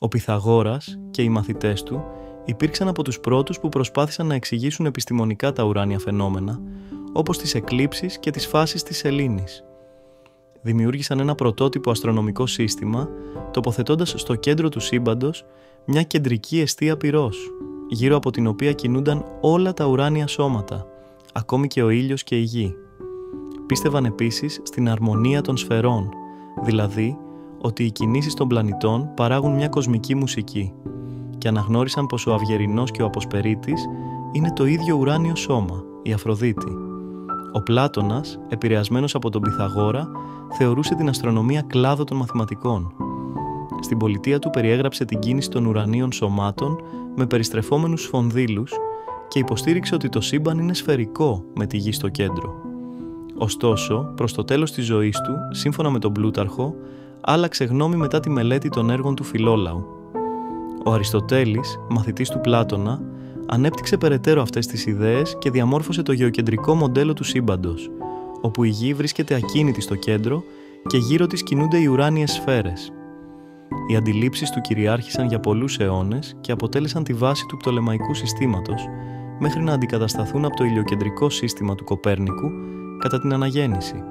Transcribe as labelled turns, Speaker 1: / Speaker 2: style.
Speaker 1: Ο Πυθαγόρας και οι μαθητές του υπήρξαν από τους πρώτους που προσπάθησαν να εξηγήσουν επιστημονικά τα ουράνια φαινόμενα, όπως τις εκλήψεις και τις φάσεις της σελήνης. Δημιούργησαν ένα πρωτότυπο αστρονομικό σύστημα, τοποθετώντας στο κέντρο του σύμπαντος μια κεντρική εστία πυρός, γύρω από την οποία κινούνταν όλα τα ουράνια σώματα, ακόμη και ο ήλιος και η γη. Πίστευαν επίσης στην αρμονία των σφαιρών, δηλαδή ότι οι κινήσεις των πλανητών παράγουν μια κοσμική μουσική, και αναγνώρισαν πως ο Αυγερινός και ο Αποσπερίτης είναι το ίδιο ουράνιο σώμα, η Αφροδίτη. Ο Πλάτωνας, επηρεασμένος από τον Πυθαγόρα, θεωρούσε την αστρονομία κλάδο των μαθηματικών. Στην πολιτεία του περιέγραψε την κίνηση των ουρανίων σωμάτων με περιστρεφόμενους σφονδύλους και υποστήριξε ότι το σύμπαν είναι σφαιρικό με τη γη στο κέντρο. Ωστόσο, προς το τέλος της ζωής του, σύμφωνα με τον Πλούταρχο, άλλαξε γνώμη μετά τη μελέτη των έργων του Φιλόλαου. Ο Αριστοτέλης, μαθητής του Πλάτωνα, ανέπτυξε περαιτέρω αυτές τις ιδέες και διαμόρφωσε το γεωκεντρικό μοντέλο του σύμπαντος, όπου η γη βρίσκεται ακίνητη στο κέντρο και γύρω της κινούνται οι ουράνιες σφαίρες. Οι αντιλήψεις του κυριάρχησαν για πολλούς αιώνες και αποτέλεσαν τη βάση του πτολεμαϊκού συστήματος, μέχρι να αντικατασταθούν από το ηλιοκεντρικό σύστημα του Κοπέρνικου κατά την αναγέννηση.